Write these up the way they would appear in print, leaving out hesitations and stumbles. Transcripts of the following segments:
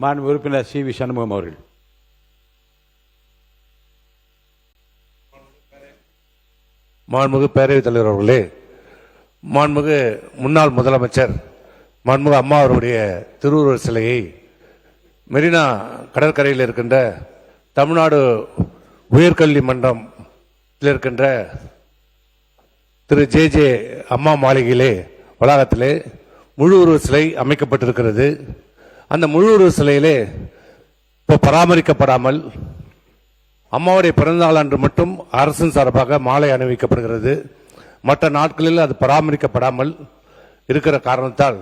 மாண்பு உறுப்பினர் C V Shanmugam அவர்கள். மாண்புமிகு பேரவைத் தலைவர் அவர்களே, மாண்புமிகு முன்னாள் முதலமைச்சர் மாண்புமிகு அம்மா அவருடைய திருவுருவ சிலையை மெரினா கடற்கரையில் இருக்கின்ற தமிழ்நாடு உயர்கல்வி மன்றத்தில் இருக்கின்ற திரு ஜே அம்மா மாளிகையிலே வளாகத்திலே முழு உருவ சிலை அமைக்கப்பட்டிருக்கிறது. அந்த முழு உருவ சிலையிலே இப்போ பராமரிக்கப்படாமல் அம்மாவுடைய பிறந்தநாள் அன்று மட்டும் அரசின் சார்பாக மாலை அணிவிக்கப்படுகிறது. மற்ற நாட்களில் அது பராமரிக்கப்படாமல் இருக்கிற காரணத்தால்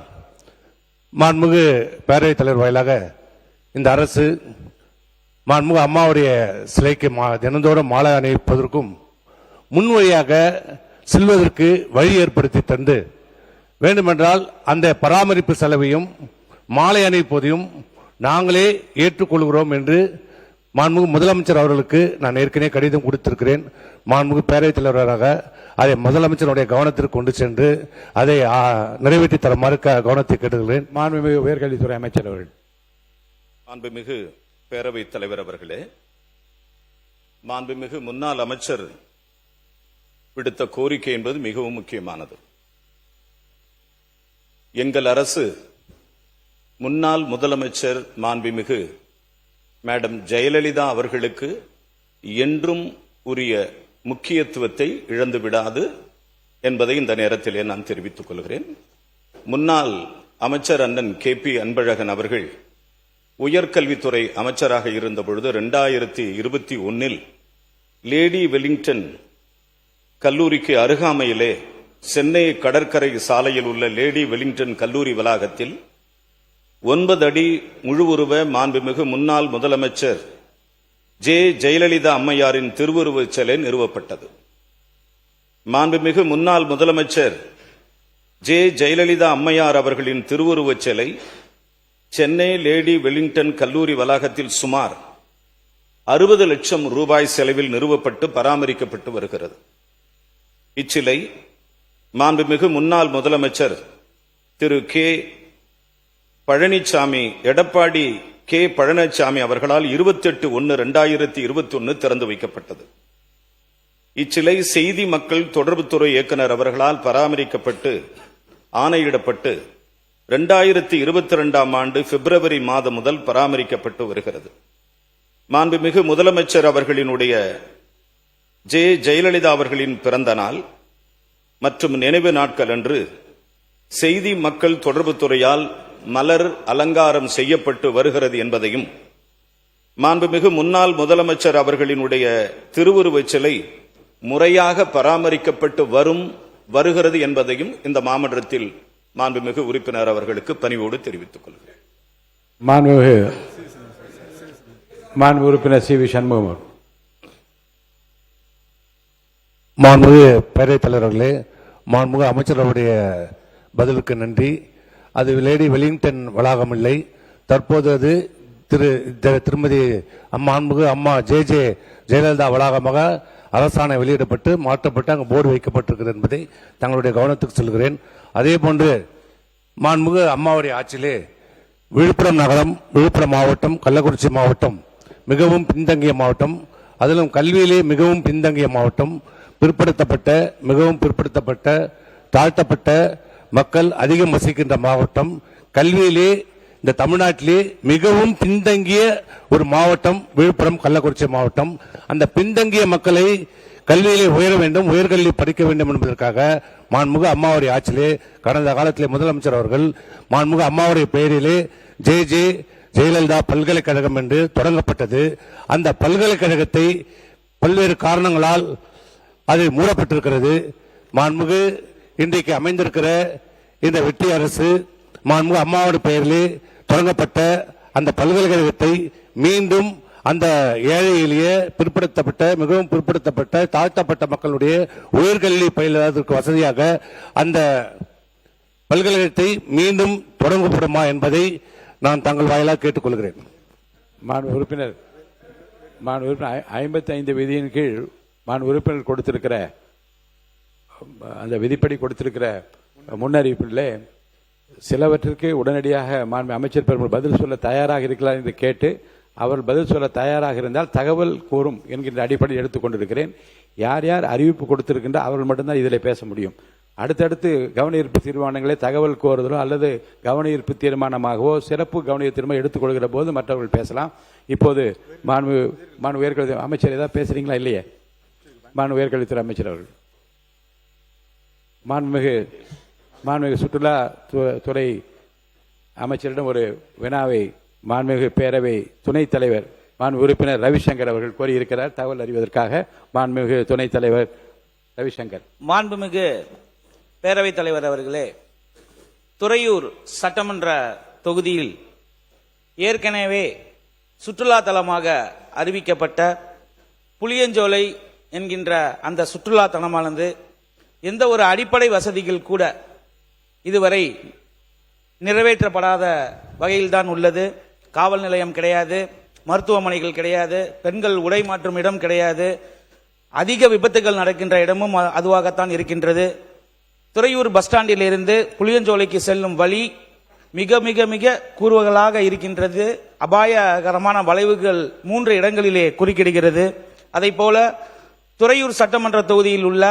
மாண்புமிகு பேரவைத் தலைவர் வாயிலாக இந்த அரசு மாண்புமிகு அம்மாவுடைய சிலைக்கு தினந்தோறும் மாலை அணிவிப்பதற்கும் முன்வழியாக செல்வதற்கு வழி ஏற்படுத்தி தந்து வேண்டுமென்றால் அந்த பராமரிப்பு செலவையும் மாலை அணிவிப்பதையும் நாங்களே ஏற்றுக்கொள்கிறோம் என்று மாண்புமிகு முதலமைச்சர் அவர்களுக்கு நான் ஏற்கனவே கடிதம் கொடுத்திருக்கிறேன். மாண்புமிகு பேரவைத் தலைவராக அதை முதலமைச்சருடைய கவனத்திற்கு கொண்டு சென்று அதை நிறைவேற்றி தருமாறு கவனத்தை கேட்டுக்கிறேன். மாண்புமிகு உயர்கல்வித்துறை அமைச்சர் அவர்கள். மாண்புமிகு பேரவைத் தலைவர் அவர்களே, மாண்புமிகு முன்னாள் அமைச்சர் விடுத்த கோரிக்கை என்பது மிகவும் முக்கியமானது. எங்கள் அரசு முன்னாள் முதலமைச்சர் மாண்புமிகு மேடம் ஜெயலலிதா அவர்களுக்கு என்றும் உரிய முக்கியத்துவத்தை இழந்து விடாது என்பதை இந்த நேரத்திலே நான் தெரிவித்துக் கொள்கிறேன். முன்னாள் அமைச்சர் அண்ணன் KP அன்பழகன் அவர்கள் உயர்கல்வித்துறை அமைச்சராக இருந்த பொழுது 2021 லேடி வெலிங்டன் கல்லூரிக்கு அருகாமையிலே சென்னை கடற்கரை சாலையில் உள்ள லேடி வெலிங்டன் கல்லூரி வளாகத்தில் 9 அடி முழு உருவ மாண்புமிகு முன்னாள் முதலமைச்சர் ஜெயலலிதா அம்மையாரின் திருவுருவச் சிலை நிறுவப்பட்டது. மாண்புமிகு முன்னாள் முதலமைச்சர் ஜெயலலிதா அம்மையார் அவர்களின் திருவுருவச் சிலை சென்னை லேடி வெலிங்டன் கல்லூரி வளாகத்தில் சுமார் 60 லட்சம் ரூபாய் செலவில் நிறுவப்பட்டு பராமரிக்கப்பட்டு வருகிறது. இச்சிலை மாண்புமிகு முன்னாள் முதலமைச்சர் திரு பழனிசாமி எடப்பாடி பழனிசாமி அவர்களால் 28/1/2021 திறந்து வைக்கப்பட்டது. இச்சிலை செய்தி மக்கள் தொடர்புத்துறை இயக்குனர் அவர்களால் பராமரிக்கப்பட்டு ஆணையிடப்பட்டு 2022 பிப்ரவரி மாதம் முதல் பராமரிக்கப்பட்டு வருகிறது. மாண்புமிகு முதலமைச்சர் அவர்களினுடைய ஜெயலலிதா அவர்களின் பிறந்த நாள் மற்றும் நினைவு நாட்கள் அன்று செய்தி மக்கள் தொடர்புத்துறையால் மலர் அலங்காரம் செய்யப்பட்டு வருகிறது என்பதையும், மாண்புமிகு முன்னாள் முதலமைச்சர் அவர்களினுடைய திருவுருவச் சிலை முறையாக பராமரிக்கப்பட்டு வருகிறது என்பதையும் இந்த மாமன்றத்தில் மாண்புமிகு உறுப்பினர் அவர்களுக்கு பணிவோடு தெரிவித்துக் கொள்கிறேன். மாண்பு உறுப்பினர் சி வி சண்முகம். மாண்புமிகு பேரவைத் தலைவர்களே, மாண்புமிகு அமைச்சர்களுடைய பதிலுக்கு நன்றி. அது லேடி வெலிங்டன் வளாகம் இல்லை, தற்போது அது திருமதி மாண்புமிகு அம்மா ஜெயலலிதா வளாகமாக அரசாணை வெளியிடப்பட்டு மாற்றப்பட்டு அங்கு போர்டு வைக்கப்பட்டிருக்கிறது என்பதை தங்களுடைய கவனத்துக்கு சொல்கிறேன். அதே போன்று மாண்புமிகு அம்மாவுடைய ஆட்சியிலே விழுப்புரம் நகரம், விழுப்புரம் மாவட்டம், கள்ளக்குறிச்சி மாவட்டம் மிகவும் பின்தங்கிய மாவட்டம், அதிலும் கல்வியிலே மிகவும் பின்தங்கிய மாவட்டம், மிகவும் பிற்படுத்தப்பட்ட தாழ்த்தப்பட்ட மக்கள் அதிகம் வசிக்கின்ற மாவட்டம், கல்வியிலே இந்த தமிழ்நாட்டிலே மிகவும் பின்தங்கிய ஒரு மாவட்டம் விழுப்புரம் கள்ளக்குறிச்சி மாவட்டம். அந்த பின்தங்கிய மக்களை கல்வியிலே உயர வேண்டும், உயர்கல்வி படிக்க வேண்டும் என்பதற்காக மாண்புமிகு அம்மாவுடைய ஆட்சியிலே கடந்த காலத்திலே முதலமைச்சர் அவர்கள் மாண்புமிகு அம்மாவுடைய பெயரிலே ஜெயலலிதா பல்கலைக்கழகம் என்று தொடங்கப்பட்டது. அந்த பல்கலைக்கழகத்தை பல்வேறு காரணங்களால் அது மூடப்பட்டிருக்கிறது. மாண்புமிகு இன்றைக்கு அமைந்திருக்கிற இந்த வெற்றி அரசு மாண்புமிகு அம்மாவோட பெயரிலே தொடங்கப்பட்ட அந்த பல்கலைக்கழகத்தை மீண்டும் அந்த ஏழை எளிய பிற்படுத்தப்பட்ட மிகவும் பிற்படுத்தப்பட்ட தாழ்த்தப்பட்ட மக்களுடைய உயர்கல்வி பயிலுவதற்கு வசதியாக அந்த பல்கலைக்கழகத்தை மீண்டும் தொடங்கப்படுமா என்பதை நான் தங்கள் வாயிலாக கேட்டுக்கொள்கிறேன். மாண்பு உறுப்பினர் 55 விதியின் கீழ் மாண்பு உறுப்பினர் கொடுத்திருக்கிற அந்த விதிப்படி கொடுத்திருக்கிற முன்னறிவிப்பிலே சிலவற்றிற்கு உடனடியாக மாண்பு அமைச்சர் பெருமாள் பதில் சொல்ல தயாராக இருக்கலாம் என்று கேட்டு அவர் பதில் சொல்ல தயாராக இருந்தால் தகவல் கூறும் என்கின்ற அடிப்படையில் எடுத்துக்கொண்டிருக்கிறேன். யார் யார் அறிவிப்பு கொடுத்திருக்கின்ற அவர்கள் மட்டும்தான் இதில் பேச முடியும். அடுத்தடுத்து கவன ஈர்ப்பு தீர்மானங்களை தகவல் கோருதலோ அல்லது கவன ஈர்ப்பு தீர்மானமாகவோ சிறப்பு கவன தீர்மானம் எடுத்துக்கொள்கிற போது மற்றவர்கள் பேசலாம். இப்போது மாண்பு உயர்கல்வி அமைச்சர் ஏதாவது பேசுறீங்களா? இல்லையே. மாண்பு உயர்கல்வித்துறை அமைச்சர் அவர்கள். மாண்புமிகு சுற்றுலா துறை அமைச்சரிடம் ஒரு வினாவை மாண்புமிகு பேரவை துணைத் தலைவர் மாண்பு உறுப்பினர் ரவிசங்கர் அவர்கள் கோரியிருக்கிறார். தகவல் அறிவதற்காக மாண்புமிகு துணைத் தலைவர் ரவிசங்கர். மாண்புமிகு பேரவைத் தலைவர் அவர்களே, துறையூர் சட்டமன்ற தொகுதியில் ஏற்கனவே சுற்றுலா தலமாக அறிவிக்கப்பட்ட புளியஞ்சோலை என்கின்ற அந்த சுற்றுலா தலமானது எந்த ஒரு அடிப்படை வசதிகள் கூட இதுவரை நிறைவேற்றப்படாத வகையில்தான் உள்ளது. காவல் நிலையம் கிடையாது, மருத்துவமனைகள் கிடையாது, பெண்கள் உடை மாற்றும் இடம் கிடையாது, அதிக விபத்துகள் நடக்கின்ற இடமும் அதுவாகத்தான் இருக்கின்றது. துறையூர் பஸ் ஸ்டாண்டில் இருந்து புளியஞ்சோலைக்கு செல்லும் வழி மிக மிக மிக கூறுகளாக இருக்கின்றது. அபாயகரமான வளைவுகள் 3 இடங்களிலே குறுக்கிடுகிறது. அதை போல துறையூர் சட்டமன்ற தொகுதியில் உள்ள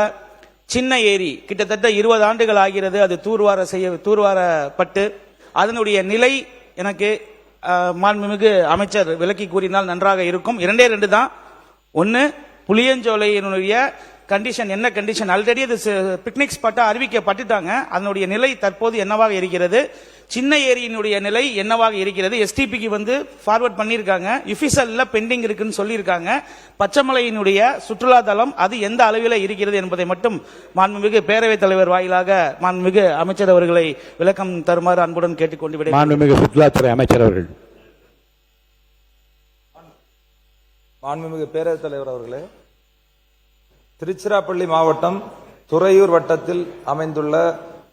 சின்ன ஏரி கிட்டத்தட்ட 20 ஆண்டுகள் ஆகிறது. அது தூர்வாரப்பட்டு அதனுடைய நிலை எனக்கு மாண்புமிகு அமைச்சர் விளக்கி கூறினால் நன்றாக இருக்கும். 2 தான். ஒன்னு, புளியஞ்சோலையினுடைய கண்டிஷன் என்ன கண்டிஷன், ஆல்ரெடி அது பிக்னிக் ஸ்பாட்டா அறிவிக்கப்பட்டுட்டாங்க. அதனுடைய நிலை தற்போது என்னவாக இருக்கிறது, சின்ன ஏரியினுடைய நிலை என்னவாக இருக்கிறது, எஸ்டிபிக்கு ஃபார்வர்ட் பண்ணியிருக்காங்க, யுபிசல்ல பெண்டிங் இருக்குன்னு சொல்லியிருக்காங்க. பச்சைமலையினுடைய சுற்றுலா தலம் அது எந்த அளவில் இருக்கிறது என்பதை மட்டும் மாண்புமிகு பேரவைத் தலைவர் வாயிலாக மாண்புமிகு அமைச்சர் அவர்களை விளக்கம் தருமாறு அன்புடன் கேட்டுக்கொண்டு விட. மாண்புமிகு சுற்றுலாத்துறை அமைச்சர் அவர்கள். மாண்புமிகு பேரவைத் தலைவர் அவர்களே, திருச்சிராப்பள்ளி மாவட்டம் துறையூர் வட்டத்தில் அமைந்துள்ள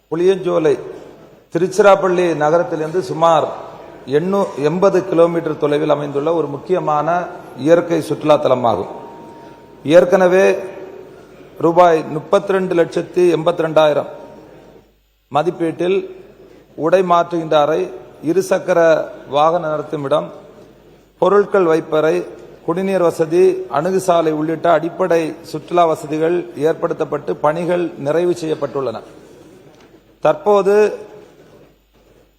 புளியஞ்சோலை திருச்சிராப்பள்ளி நகரத்திலிருந்து சுமார் 80 கிலோமீட்டர் தொலைவில் அமைந்துள்ள ஒரு முக்கியமான இயற்கை சுற்றுலா தலமாகும். ஏற்கனவே ரூபாய் 32,82,000 மதிப்பீட்டில் உடை மாற்றுகின்ற அறை, இருசக்கர வாகன நிறுத்தும் இடம், பொருட்கள் வைப்பறை, குடிநீர் வசதி, அணுகுசாலை உள்ளிட்ட அடிப்படை சுற்றுலா வசதிகள் ஏற்படுத்தப்பட்டு பணிகள் நிறைவு செய்யப்பட்டுள்ளன. தற்போது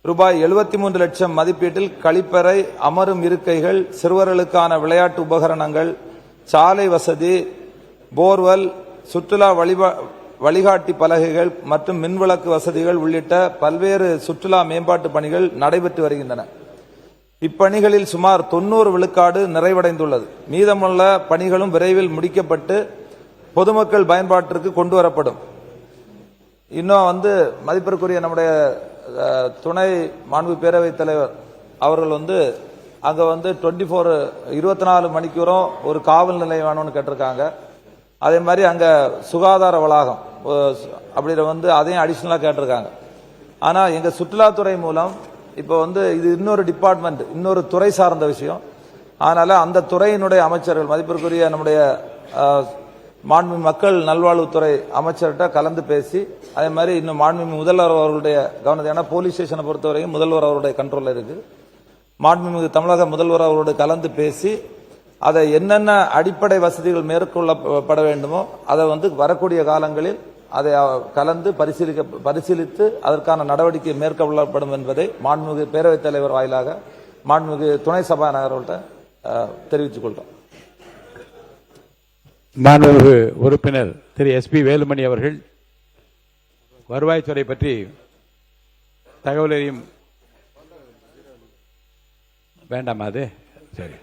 ரூபாய் 73 லட்சம் மதிப்பீட்டில் கழிப்பறை, அமரும் இருக்கைகள், சிறுவர்களுக்கான விளையாட்டு உபகரணங்கள், சாலை வசதி, போர்வெல், சுற்றுலா வழிகாட்டி பலகைகள் மற்றும் மின்விளக்கு வசதிகள் உள்ளிட்ட பல்வேறு சுற்றுலா மேம்பாட்டு பணிகள் நடைபெற்று வருகின்றன. இப்பணிகளில் சுமார் 90 விழுக்காடு நிறைவடைந்துள்ளது. மீதமுள்ள பணிகளும் விரைவில் முடிக்கப்பட்டு பொதுமக்கள் பயன்பாட்டிற்கு கொண்டு வரப்படும். இன்னும் மதிப்பிற்குரிய நம்முடைய துணை மாண்பு பேரவைத் தலைவர் அவர்கள் அங்க 24 மணிக்கூறும் ஒரு காவல் நிலையம் வேணும்னு கேட்டிருக்காங்க. அதே மாதிரி அங்க சுகாதார வளாகம் அப்படி அதையும் அடிஷனலா கேட்டிருக்காங்க. ஆனா எங்க சுற்றுலாத்துறை மூலம் இப்போ இது இன்னொரு டிபார்ட்மெண்ட், இன்னொரு துறை சார்ந்த விஷயம். அதனால அந்த துறையினுடைய அமைச்சர்கள் மதிப்பிற்குரிய நம்முடைய மாண்பு மக்கள் நல்வாழ்வுத்துறை அமைச்சர்கிட்ட கலந்து பேசி, அதே மாதிரி இன்னும் மாண்பு முதல்வர் அவர்களுடைய கவனத்தை, ஏன்னா போலீஸ் ஸ்டேஷனை பொறுத்தவரைக்கும் முதல்வர் அவருடைய கண்ட்ரோல்ல இருக்கு. மாண்புமிகு தமிழக முதல்வர் அவருடைய கலந்து பேசி அதை என்னென்ன அடிப்படை வசதிகள் மேற்கொள்ளப்பட வேண்டுமோ அதை வரக்கூடிய காலங்களில் அதை கலந்து பரிசீலித்து அதற்கான நடவடிக்கை மேற்கொள்ளப்படும் என்பதை மாண்புமிகு பேரவைத் தலைவர் வாயிலாக மாண்புமிகு துணை சபாநாயகர்கள்ட்ட தெரிவித்துக் கொள்றோம். மாண்புமிகு உறுப்பினர் திரு SP வேலுமணி அவர்கள் வருவாய்த்துறை பற்றி தகவல் அறியும் வேண்டாமா? அது சரி.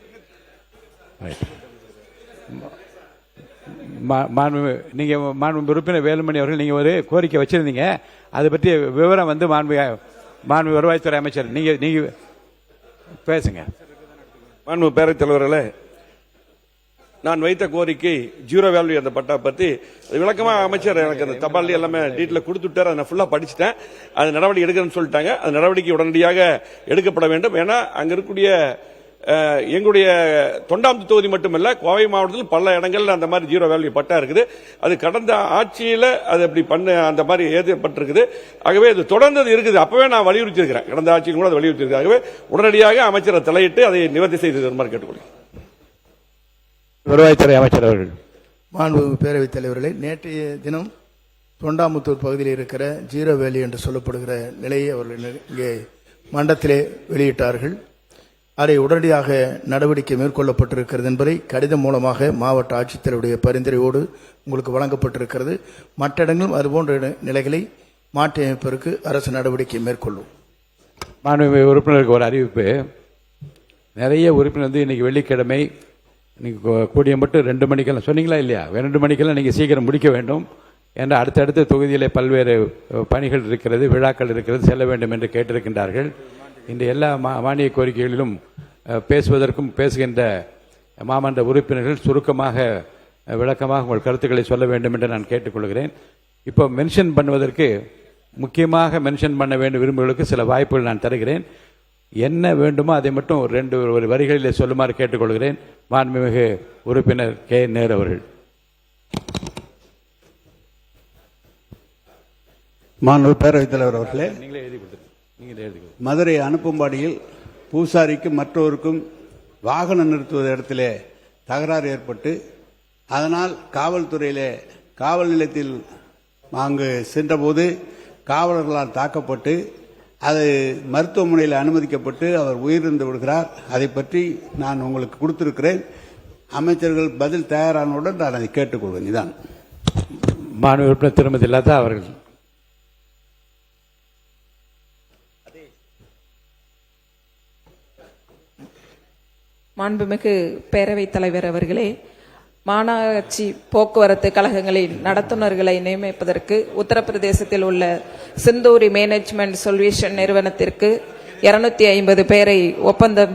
நீங்க மாண்பு உறுப்பினர் வேலுமணி அவர்கள் நீங்க ஒரு கோரிக்கை வச்சிருந்தீங்க, அதை பற்றி விவரம் மாண்பு வருவாய்த்துறை அமைச்சர் நீங்க பேசுங்க. மாண்பு பேரவைத் தலைவர்களே, நான் வைத்த கோரிக்கை ஜீரோ வேல்யூ அந்த பட்டா பத்தி விளக்கமா அமைச்சர் எனக்கு அந்த தபால் எல்லாமே டீட்டெயில் கொடுத்துட்டார். அதை ஃபுல்லா படிச்சுட்டேன். அது நடவடிக்கை எடுக்கணும்னு சொல்லிட்டாங்க. அது நடவடிக்கை உடனடியாக எடுக்கப்பட வேண்டும். ஏன்னா அங்க இருக்கக்கூடிய எங்களுடைய தொண்டாமுத்தூர் தொகுதி மட்டுமல்ல, கோவை மாவட்டத்தில் பல இடங்கள்ல அந்த மாதிரி ஜீரோ வேல்யூ பட்டா இருக்குது. அது கடந்த ஆட்சியில அது அப்படி அந்த மாதிரி ஏற்பட்டிருக்குது. ஆகவே அது தொடர்ந்து இருக்குது. அப்பவே நான் வலியுறுத்தி இருக்கிறேன், கடந்த ஆட்சியில் கூட வலியுறுத்தி இருக்கிறேன். ஆகவே உடனடியாக அமைச்சரை தலையிட்டு அதை நிவர்த்தி செய்து தருமாறு கேட்டுக்கொள்கிறேன். வருவாய்த்துறை அமைச்சர் அவர்கள். மாண்புமிகு பேரவைத் தலைவர்களே, நேற்றைய தினம் தொண்டாமுத்தூர் பகுதியில் இருக்கிற ஜீரோ வேலி என்று சொல்லப்படுகிற நிலையை அவர்கள் இங்கே மண்டலத்திலே வெளியிட்டார்கள். அதை உடனடியாக நடவடிக்கை மேற்கொள்ளப்பட்டிருக்கிறது என்பதை கடிதம் மூலமாக மாவட்ட ஆட்சித்தலைவருடைய பரிந்துரையோடு உங்களுக்கு வழங்கப்பட்டிருக்கிறது. மற்ற இடங்களும் அதுபோன்ற நிலைகளை மாற்றி அமைப்பதற்கு அரசு நடவடிக்கை மேற்கொள்ளும். மாண்புமிகு உறுப்பினருக்கு ஒரு அறிவிப்பு. நிறைய உறுப்பினர் இன்னைக்கு வெள்ளிக்கிழமை நீங்கள் கூடிய மட்டும் 2 மணிக்கெல்லாம் சொன்னீங்களா இல்லையா? 2 மணிக்கெல்லாம் நீங்கள் சீக்கிரம் முடிக்க வேண்டும் என்ற அடுத்தடுத்த தொகுதியிலே பல்வேறு பணிகள் இருக்கிறது, விழாக்கள் இருக்கிறது, செல்ல வேண்டும் என்று கேட்டிருக்கின்றார்கள். இந்த எல்லா மானிய கோரிக்கைகளிலும் பேசுவதற்கும் பேசுகின்ற மாமன்ற உறுப்பினர்கள் சுருக்கமாக விளக்கமாக உங்கள் கருத்துக்களை சொல்ல வேண்டும் என்று நான் கேட்டுக்கொள்கிறேன். இப்போ மென்ஷன் பண்ணுவதற்கு முக்கியமாக மென்ஷன் பண்ண வேண்டும் விரும்புகளுக்கு சில வாய்ப்புகள் நான் தருகிறேன். என்ன வேண்டுமோ அதை மட்டும் ஒரு வரிகளிலே சொல்லுமாறு கேட்டுக்கொள்கிறேன். மாண்புமிகு உறுப்பினர் கே. நேரு அவர்கள். மாண்பு பேரவைத் தலைவர் அவர்களே, நீங்களே எழுதி கொடுத்துருங்க. மதுரை அனுப்பும்பாடியில் பூசாரிக்கும் மற்றவருக்கும் வாகனம் நிறுத்துவது இடத்திலே தகராறு ஏற்பட்டு அதனால் காவல்துறையிலே காவல் நிலையத்தில் அங்கு சென்றபோது காவலர்களால் தாக்கப்பட்டு அது மருத்துவமனையில் அனுமதிக்கப்பட்டு அவர் உயிரிழந்து விடுகிறார். அதை பற்றி நான் உங்களுக்கு கொடுத்திருக்கிறேன். அமைச்சர்கள் பதில் தயாரானவுடன் நான் அதை கேட்டுக்கொள்வேன். இதான் மாண்பு உறுப்பினர் திருமதி லதா அவர்கள். மாண்புமிகு பேரவைத் தலைவர் அவர்களே, மாநகராட்சி போக்குவரத்து கழகங்களின் நடத்துனர்களை நியமிப்பதற்கு உத்தரப்பிரதேசத்தில் உள்ள சிந்தூரி மேனேஜ்மெண்ட் சொல்யூஷன் நிறுவனத்திற்கு 250 பேரை ஒப்பந்த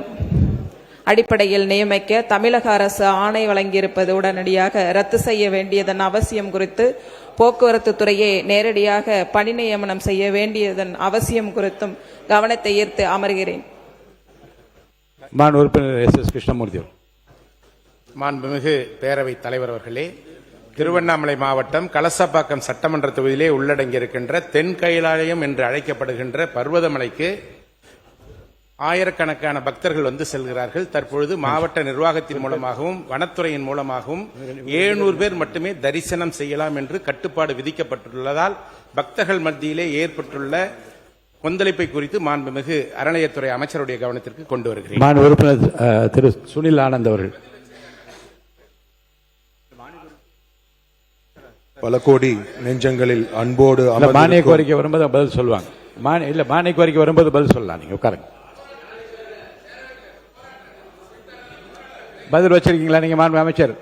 அடிப்படையில் நியமிக்க தமிழக அரசு ஆணை வழங்கியிருப்பது உடனடியாக ரத்து செய்ய வேண்டியதன் அவசியம் குறித்து, போக்குவரத்து துறையை நேரடியாக பணி நியமனம் செய்ய வேண்டியதன் அவசியம் குறித்தும் கவனத்தை ஈர்த்து அமர்கிறேன். மாண்பு உறுப்பினர் எஸ். கிருஷ்ணமூர்த்தி. மாண்புமிகு பேரவைத் தலைவர் அவர்களே, திருவண்ணாமலை மாவட்டம் கலசப்பாக்கம் சட்டமன்ற தொகுதியிலே உள்ளடங்கியிருக்கின்ற தென் கைலாயம் என்று அழைக்கப்படுகின்ற பர்வதமலைக்கு ஆயிரக்கணக்கான பக்தர்கள் வந்து செல்கிறார்கள். தற்பொழுது மாவட்ட நிர்வாகத்தின் மூலமாகவும் வனத்துறையின் மூலமாகவும் 700 பேர் மட்டுமே தரிசனம் செய்யலாம் என்று கட்டுப்பாடு விதிக்கப்பட்டுள்ளதால் பக்தர்கள் மத்தியிலே ஏற்பட்டுள்ள கொந்தளிப்பை குறித்து மாண்புமிகு அறநிலையத்துறை அமைச்சருடைய கவனத்திற்கு கொண்டு வருகிறேன். மாண்பு உறுப்பினர் திரு சுனில் ஆனந்த் அவர்கள். பல கோடி நெஞ்சங்களில் அன்போடு மானிய கோரிக்கை வரும்போது பதில் சொல்லுவாங்க. மானிய கோரிக்கை வரும்போது பதில் சொல்லலாம். நீங்க உட்காருங்க. பதில் வச்சிருக்கீங்களா நீங்க மாண்பு அமைச்சர்?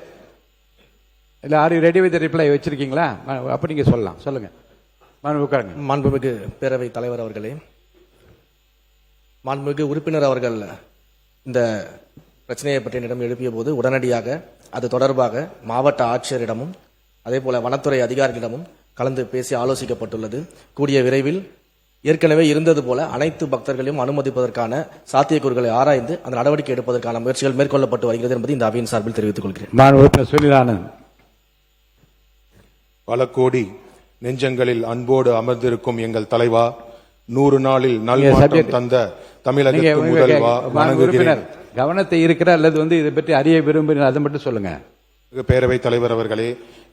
இல்ல are you ready with reply வச்சிருக்கீங்களா? அப்ப நீங்க சொல்லலாம். சொல்லுங்க மாண்பு. உட்காருங்க. மாண்புமிகு பேரவை தலைவர் அவர்களே, மாண்புமிகு உறுப்பினர் அவர்கள் இந்த பிரச்சனையை பற்றி என்னிடம் எழுப்பிய போது உடனடியாக அது தொடர்பாக மாவட்ட ஆட்சியரிடமும் அதே போல வனத்துறை அதிகாரிகளிடமும் கலந்து பேசி ஆலோசிக்கப்பட்டுள்ளது. கூடிய விரைவில் ஏற்கனவே இருந்தது போல அனைத்து பக்தர்களையும் அனுமதிப்பதற்கான சாத்தியக்கூறுகளை ஆராய்ந்து அந்த நடவடிக்கை எடுப்பதற்கான முயற்சிகள் மேற்கொள்ளப்பட்டு வருகிறது என்பதை இந்த அவையின் சார்பில் தெரிவித்துக் கொள்கிறேன். பல கோடி நெஞ்சங்களில் அன்போடு அமர்ந்திருக்கும் எங்கள் தலைவா, 100 நாளில் நல்மாற்றம் தந்த தமிழகத்தின் முதல்வா, வணங்குகிறேன். கவனத்தை இருக்கிற அல்லது இதை பற்றி அறிய விரும்புகிறேன், அதை மட்டும் சொல்லுங்க. பேரவைத் தலைவர் அவர்களே,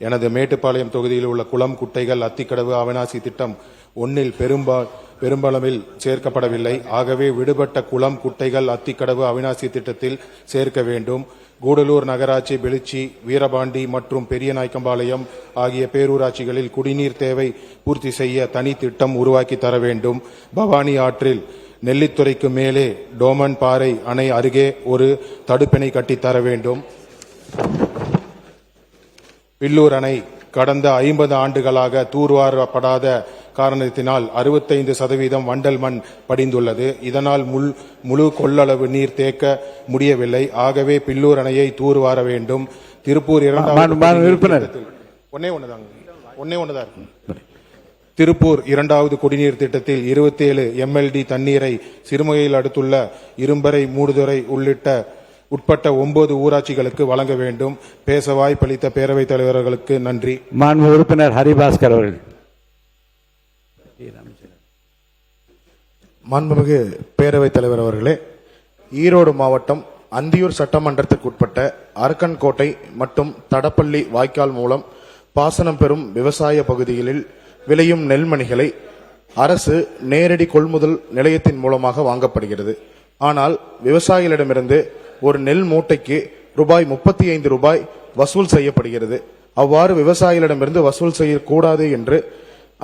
எனது மேட்டுப்பாளையம் தொகுதியில் உள்ள குளம், குட்டைகள், அத்திக்கடவு, அவிநாசி திட்டம் 1 பெரும்பளவில் சேர்க்கப்படவில்லை. ஆகவே விடுபட்ட குளம், குட்டைகள், அத்திக்கடவு, அவிநாசி திட்டத்தில் சேர்க்க வேண்டும். கூடலூர் நகராட்சி, பெளிச்சி, வீரபாண்டி மற்றும் பெரியநாயக்கம்பாளையம் ஆகிய பேரூராட்சிகளில் குடிநீர் தேவை பூர்த்தி செய்ய தனி திட்டம் உருவாக்கி தர வேண்டும். பவானி ஆற்றில் நெல்லித்துறைக்கு மேலே டோமன் பாறை அணை அருகே ஒரு தடுப்பிணை கட்டித்தர வேண்டும். பில்லூர் அணை கடந்த 50 ஆண்டுகளாக தூர்வாரப்படாத காரணத்தினால் 65% வண்டல் மண் படிந்துள்ளது. இதனால் முழு கொள்ளளவு நீர் தேக்க முடியவில்லை. ஆகவே பில்லூர் அணையை தூர்வார வேண்டும். திருப்பூர் திருப்பூர் 2வது குடிநீர் திட்டத்தில் 27 MLD தண்ணீரை சிறுமுகையில் அடுத்துள்ள இரும்பரை, மூடுதுறை உட்பட்ட 9 ஊராட்சிகளுக்கு வழங்க வேண்டும். பேச வாய்ப்பளித்த பேரவைத் தலைவர்களுக்கு நன்றி. மாண்பு உறுப்பினர் ஹரிபாஸ்கர் அவர்கள். மாண்புமிகு பேரவைத் தலைவர் அவர்களே, ஈரோடு மாவட்டம் அந்தியூர் சட்டமன்றத்திற்குட்பட்ட அரக்கன்கோட்டை மற்றும் தடப்பள்ளி வாய்க்கால் மூலம் பாசனம் பெறும் விவசாய பகுதிகளில் விளையும் நெல்மணிகளை அரசு நேரடி கொள்முதல் நிலையத்தின் மூலமாக வாங்கப்படுகிறது. ஆனால் விவசாயிகளிடமிருந்து ஒரு நெல் மூட்டைக்கு ரூபாய் 35 வசூல் செய்யப்படுகிறது. அவ்வாறு விவசாயிகளிடமிருந்து வசூல் செய்யக்கூடாது என்று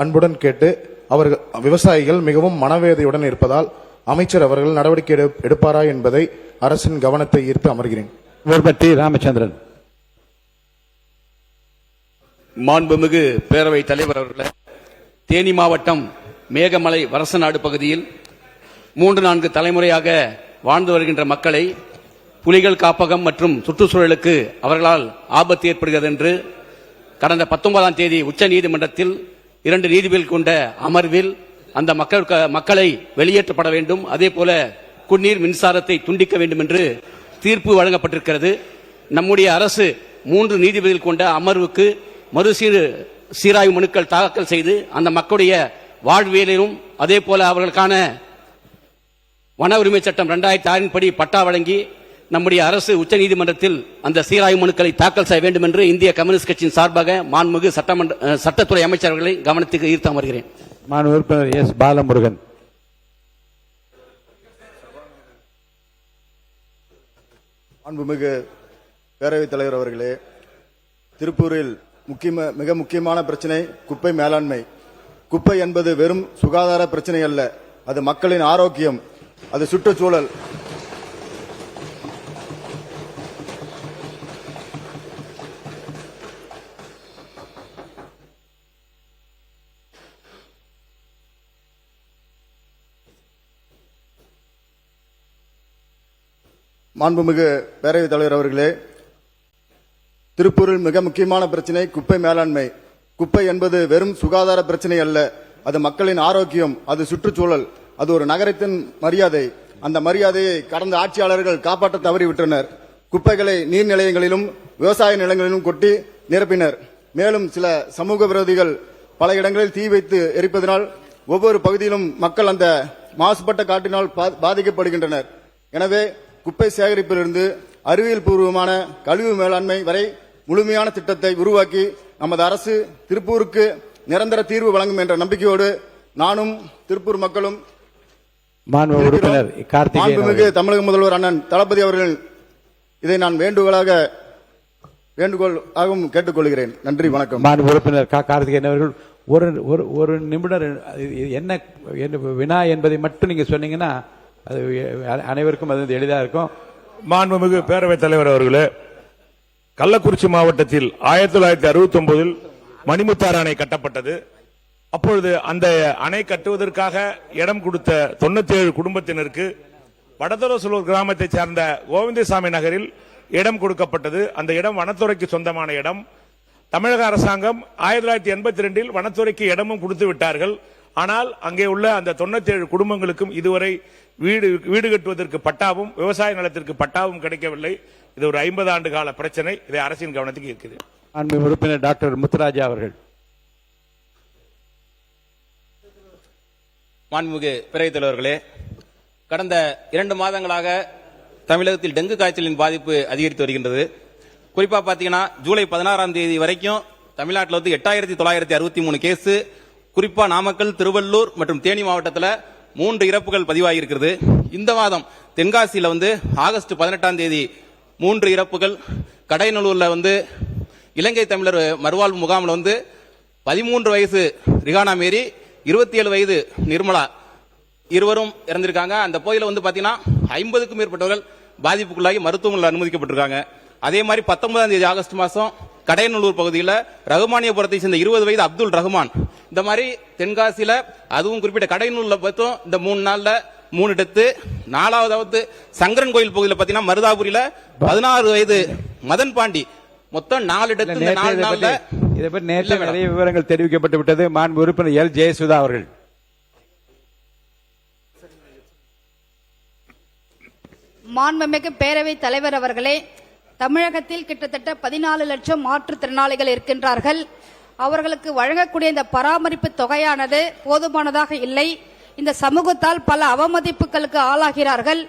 அன்புடன் கேட்டு அவர்கள் விவசாயிகள் மிகவும் மனவேதையுடன் இருப்பதால் அமைச்சர் அவர்கள் நடவடிக்கை எடுப்பாரா என்பதை அரசின் கவனத்தை ஈர்த்து அமர்கிறேன். ராமச்சந்திரன். மாண்புமிகு பேரவைத் தலைவர் அவர்களே, தேனி மாவட்டம் மேகமலை வரசநாடு பகுதியில் 3-4 தலைமுறையாக வாழ்ந்து வருகின்ற மக்களை புலிகள் காப்பகம் மற்றும் சுற்றுச்சூழலுக்கு அவர்களால் ஆபத்து ஏற்படுகிறது என்று கடந்த 19ஆம் தேதி உச்ச நீதிமன்றத்தில் 2 நீதிபதிகள் கொண்ட அமர்வில் அந்த மக்களை வெளியேற்றப்பட வேண்டும், அதே போல குடிநீர் மின்சாரத்தை துண்டிக்க வேண்டும் என்று தீர்ப்பு வழங்கப்பட்டிருக்கிறது. நம்முடைய அரசு 3 நீதிபதிகள் கொண்ட அமர்வுக்கு சீராய்வு மனுக்கள் தாக்கல் செய்து அந்த மக்களுடைய வாழ்வியலிலும் அதே போல அவர்களுக்கான வன உரிமை சட்டம் 2006 படி பட்டா வழங்கி நம்முடைய அரசு உச்ச நீதிமன்றத்தில் அந்த சீராய்வு மனுக்களை தாக்கல் செய்ய வேண்டும் என்று இந்திய கம்யூனிஸ்ட் கட்சியின் சார்பாக மாண்புமிகு சட்டத்துறை அமைச்சர்களை கவனத்துக்கு ஈர்த்து அமர்கிறேன். மாண்பு உறுப்பினர் எஸ். பாலமுருகன். மாண்புமிகு பேரவைத் தலைவர் அவர்களே, திருப்பூரில் மிக முக்கியமான பிரச்சனை குப்பை மேலாண்மை. குப்பை என்பது வெறும் சுகாதார பிரச்சனை அல்ல, அது மக்களின் ஆரோக்கியம், அது சுற்றுச்சூழல். மாண்புமிகு பேரவைத் தலைவர் அவர்களே, திருப்பூரில் மிக முக்கியமான பிரச்சனை குப்பை மேலாண்மை. குப்பை என்பது வெறும் சுகாதார பிரச்சனை அல்ல, அது மக்களின் ஆரோக்கியம், அது சுற்றுச்சூழல், அது ஒரு நகரத்தின் மரியாதை. அந்த மரியாதையை கடந்த ஆட்சியாளர்கள் காப்பாற்ற தவறிவிட்டனர். குப்பைகளை நீர்நிலையங்களிலும் விவசாய நிலங்களிலும் கொட்டி நிரப்பினர். மேலும் சில சமூக விரோதிகள் பல இடங்களில் தீ வைத்து எரிப்பதனால் ஒவ்வொரு பகுதியிலும் மக்கள் அந்த மாசுபட்ட காற்றினால் பாதிக்கப்படுகின்றனர். எனவே குப்பை சேகரிப்பிலிருந்து அறிவியல் பூர்வமான கழிவு மேலாண்மை வரை முழுமையான திட்டத்தை உருவாக்கி நமது அரசு திருப்பூருக்கு நிரந்தர தீர்வு வழங்கும் என்ற நம்பிக்கையோடு நானும் திருப்பூர் மக்களும் மாண்புமிகு தமிழக முதல்வர் அண்ணன் தளபதி அவர்கள் இதை நான் வேண்டுகோளாகவும் கேட்டுக்கொள்கிறேன். நன்றி, வணக்கம். மாண்பு உறுப்பினர் கார்த்திகேயன் அவர்கள் ஒரு நிமிடம் என்ன வினா என்பதை மட்டும் நீங்க சொன்னீங்கன்னா அது அனைவருக்கும் அது எளிதாக இருக்கும். மாண்புமிகு பேரவைத் தலைவர் அவர்களே, கள்ளக்குறிச்சி மாவட்டத்தில் 1969 மணிமுத்தாறு அணை கட்டப்பட்டது. அப்பொழுது அந்த அணை கட்டுவதற்காக இடம் கொடுத்த 97 குடும்பத்தினருக்கு வடதொரசலூர் கிராமத்தை சேர்ந்த கோவிந்தசாமி நகரில் இடம் கொடுக்கப்பட்டது. அந்த இடம் வனத்துறைக்கு சொந்தமான இடம். தமிழக அரசாங்கம் 1982 வனத்துறைக்கு இடமும் கொடுத்து விட்டார்கள். ஆனால் அங்கே உள்ள அந்த 97 குடும்பங்களுக்கும் இதுவரை வீடு கட்டுவதற்கு பட்டாவும் விவசாய நிலத்திற்கு பட்டாவும் கிடைக்கவில்லை. இது ஒரு 50 ஆண்டு கால பிரச்சனை. இதை அரசின் கவனத்துக்கு இருக்கிறது. அன்பு உறுப்பினர் டாக்டர் முத்துராஜா அவர்கள். மாண்புமிகு பேரவைத் தலைவர்களே, கடந்த 2 மாதங்களாக தமிழகத்தில் டெங்கு காய்ச்சலின் பாதிப்பு அதிகரித்து வருகின்றது. குறிப்பா பாத்தீங்கன்னா ஜூலை 16ஆம் தேதி வரைக்கும் தமிழ்நாட்டில் 8963 கேஸ், குறிப்பா நாமக்கல், திருவள்ளூர் மற்றும் தேனி மாவட்டத்தில் 3 இறப்புகள் பதிவாகியிருக்கிறது. இந்த மாதம் தென்காசியில் ஆகஸ்ட் 18ஆம் தேதி 3 இறப்புகள், கடைநல்லூர்ல இலங்கை தமிழர் மறுவாழ்வு முகாமில் 13 வயசு ரிகானா மேரி, 27 வயது நிர்மலா இருவரும் இறந்திருக்காங்க. அந்த பகுதியில் பாத்தீங்கன்னா 50க்கும் மேற்பட்டவர்கள் பாதிப்புக்குள்ளாகி மருத்துவமனையில் அனுமதிக்கப்பட்டிருக்காங்க. அதே மாதிரி 19ஆம் தேதி ஆகஸ்ட் மாதம் கடைநல்லூர் பகுதியில் ரகுமானியபுரத்தை சேர்ந்த 20 வயது அப்துல் ரஹ்மான், இந்த மாதிரி தென்காசியில அதுவும் குறிப்பிட்ட கடைநல்லூர்ல பார்த்தோம் இந்த 3 நாள்ல 3 டெத்து. 4வது சங்கரன் கோயில் பகுதியில் பாத்தீங்கன்னா மருதாபுரியில 16 வயது மதன் பாண்டி, மொத்தம் 4 டெத்து. இந்த 4 நாள்ல இதை பற்றி நேற்று நிறைய விவரங்கள் தெரிவிக்கப்பட்டு விட்டது. மாண்பு உறுப்பினர் எல் ஜெயசுதா அவர்கள். மாண்புமிகு பேரவைத் தலைவர் அவர்களே, தமிழகத்தில் கிட்டத்தட்ட 14 லட்சம் மாற்றுத்திறனாளிகள் இருக்கின்றார்கள். அவர்களுக்கு வழங்கக்கூடிய இந்த பராமரிப்பு தொகையானது போதுமானதாக இல்லை. இந்த சமூகத்தால் பல அவமதிப்புகளுக்கு ஆளாகிறார்கள்.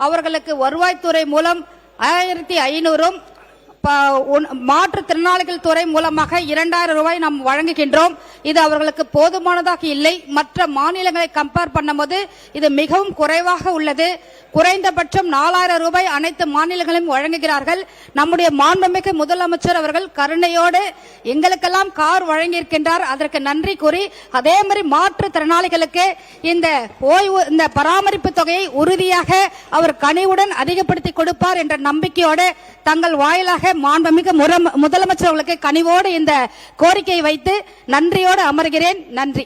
அவர்களுக்கு வருவாய்த்துறை மூலம் 1500 மாற்றுத்திறனாளிகள் துறை மூலமாக 2000 ரூபாய் நாம் வழங்குகின்றோம். இது அவர்களுக்கு போதுமானதாக இல்லை. மற்ற மாநிலங்களை கம்பேர் பண்ணும்போது இது மிகவும் குறைவாக உள்ளது. குறைந்தபட்சம் 4000 ரூபாய் அனைத்து மாநிலங்களும் வழங்குகிறார்கள். நம்முடைய மாண்புமிகு முதலமைச்சர் அவர்கள் கருணையோடு எங்களுக்கெல்லாம் கார் வழங்கியிருக்கின்றார். அதற்கு நன்றி கூறி, அதே மாதிரி மாற்றுத்திறனாளிகளுக்கு இந்த பராமரிப்பு தொகையை உறுதியாக அவர் கனிவுடன் அதிகப்படுத்தி கொடுப்பார் என்ற நம்பிக்கையோடு தங்கள் வாயிலாக மாண்புமிகு முதலமைச்சர் அவர்களுக்கு கனிவோடு இந்த கோரிக்கையை வைத்து நன்றியோடு அமர்கிறேன். நன்றி.